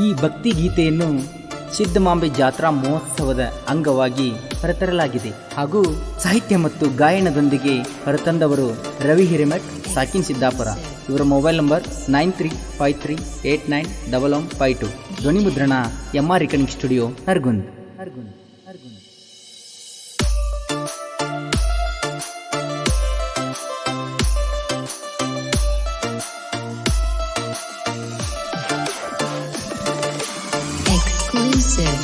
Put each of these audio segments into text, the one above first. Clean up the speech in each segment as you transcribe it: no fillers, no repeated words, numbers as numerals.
ಈ ಭಕ್ತಿ ಗೀತೆಯನ್ನು ಸಿದ್ದಮಾಂಬೆ ಜಾತ್ರಾ ಮಹೋತ್ಸವದ ಅಂಗವಾಗಿ ಹೊರತರಲಾಗಿದೆ ಹಾಗೂ ಸಾಹಿತ್ಯ ಮತ್ತು ಗಾಯನದೊಂದಿಗೆ ಹೊರತಂದವರು ರವಿ ಹಿರೇಮಠ್ ಸಾಕಿನ್ ಸಿದ್ದಾಪುರ. ಇವರ ಮೊಬೈಲ್ ನಂಬರ್ 9353891152. ಧ್ವನಿ ಮುದ್ರಣ MR recording studio Nargund. Exclusive.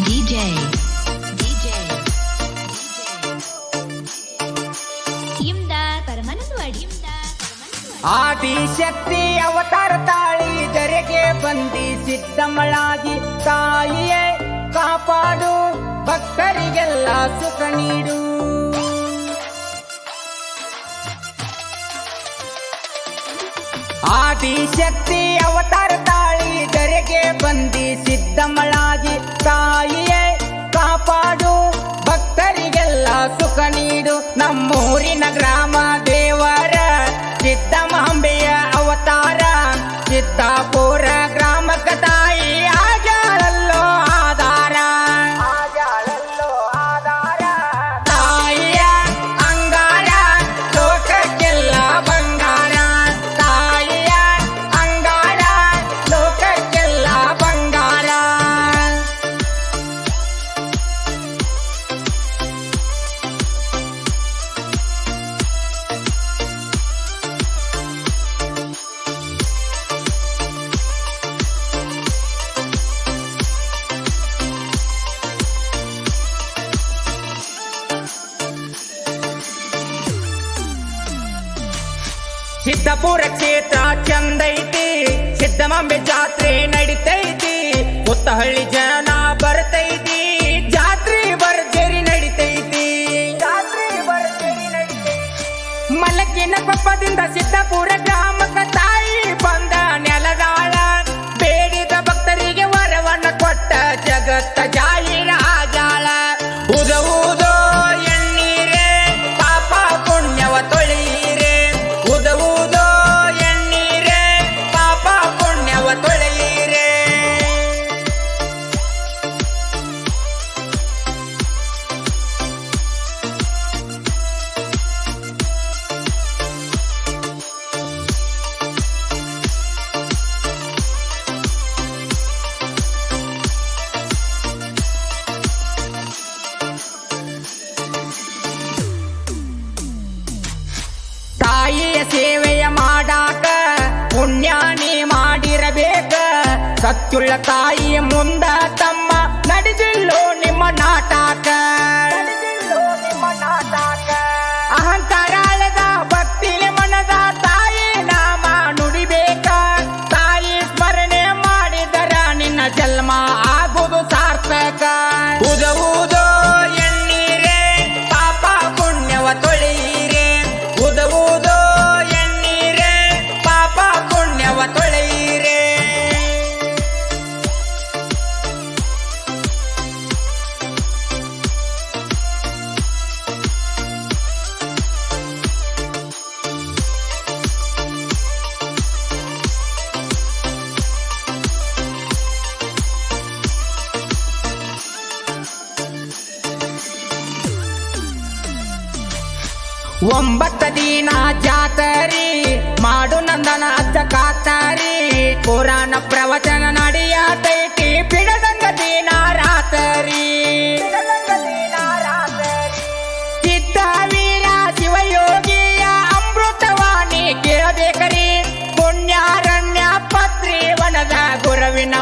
DJ. Imdad Paramanandwadi. Adishakti ಅವತಾರ ತಾಳಿ ಧರೆಗೆ ಬಂದಿ ಸಿದ್ದಮ್ಮಳಾಗಿ ತಾಯಿಯೇ ಕಾಪಾಡು ಭಕ್ತರಿಗೆಲ್ಲ ಸುಖ ನೀಡು. ಆದಿಶಕ್ತಿ ಅವತಾರ ತಾಳಿ ಧರೆಗೆ ಬಂದಿ ಸಿದ್ದಮ್ಮಳಾಗಿ ತಾಯಿಯೇ ಕಾಪಾಡು ಭಕ್ತರಿಗೆಲ್ಲ ಸುಖ ನೀಡು. ನಮ್ಮೂರಿನ ಗ್ರಾಮ ದೇವರ ಸಿದ್ದಮಾಂಬೆಯ ಅವತಾರ ಸಿದ್ದಾಪುರ ಗ್ರಾಮಕ ತಾಯಿ ಆಜಾಳಲ್ಲೋ ಆಧಾರ. ತಾಯಿಯ ಅಂಗಾರ ಲೋಕಕ್ಕೆಲ್ಲ ಬಂಗಾರ. ತಾಯಿಯ ಅಂಗಾರ ಲೋಕಕ್ಕೆಲ್ಲ ಬಂಗಾರ. ಸಿದ್ದಪುರ ಕ್ಷೇತ್ರ ಚಂದೈತಿ, ಸಿದ್ದಮಾಂಬೆ ಜಾತ್ರೆ ನಡಿತೈತಿ, ಮುತ್ತಹಳ್ಳಿ ಜನ ಬರ್ತೈತಿ, ಜಾತ್ರೆ ಭರ್ಜರಿ ನಡಿತೈತಿ. ಮಲಕಿನ ಕೊಪ್ಪದಿಂದ ಸಿದ್ದಪುರ ಗ್ರಾಮಕ ತಾಯಿ ಬಂದ ನೆಲದಾಳ, ಬೇಡಿದ ಭಕ್ತರಿಗೆ ವರವನ್ನ ಕೊಟ್ಟ ಜಗತ್ತ ಜಾಹಿರ ಆಜಾಳ. ಉದವುದೋ ಎಣ್ಣೀರೆ ಪಾಪ ಪುಣ್ಯವ ತೊಳೆಯಿರೆ. ಉದವುದೋ ಎಣ್ಣೀರೆ ಪಾಪ ಪುಣ್ಯವ ತೊಳೆಯಿರೆ. ತಾಯಿಯ ಸೇವೆಯ ಮಾಡಾಕ ಪುಣ್ಯಾನಿ ಮಾಡಿರಬೇಕ. ಸತ್ಯುಳ್ಳ ತಾಯಿಯ ಮುಂದ ತಮ್ಮ ನಡೆದಿಲ್ಲೋ ನಿಮ್ಮ ನಾಟಕ. ಅಹಂಕಾರಾಳದ ಭಕ್ತಿಲೆ ಮನದ ತಾಯಿ ನಾಮ ನುಡಿಬೇಕ. ತಾಯಿ ಸ್ಮರಣೆ ಮಾಡಿದರ ನಿನ್ನ ಜನ್ಮ ಆಗುವುದು ಸಾರ್ಥಕ. ಉದವುದೋ ಎಣ್ಣೀರೆ ಪಾಪ ಪುಣ್ಯವ ತೊಳೆಯಿರೆ. ಉದವುದೋ ಎಣ್ಣೀರೆ ಪಾಪ ಪುಣ್ಯವ ತೊಳೆಯಿರೆ. ಒಂಬತ್ತ ದಿನ ಜಾತರಿ ಮಾಡು ನಂದನ ಅಜ್ಜ ಕಾತಾರಿ. ಪುರಾಣ ಪ್ರವಚನ ನಡೆಯತೈತಿ ಬಿಡದಂಗ ದಿನ ರಾತರಿ. ಸಿದ್ಧವೀರ ಶಿವಯೋಗಿಯ ಅಮೃತವಾಣಿ ಕೇಳಬೇಕರಿ. ಪುಣ್ಯಾರಣ್ಯ ಪತ್ರಿ ವನದ ಗುರುವಿನ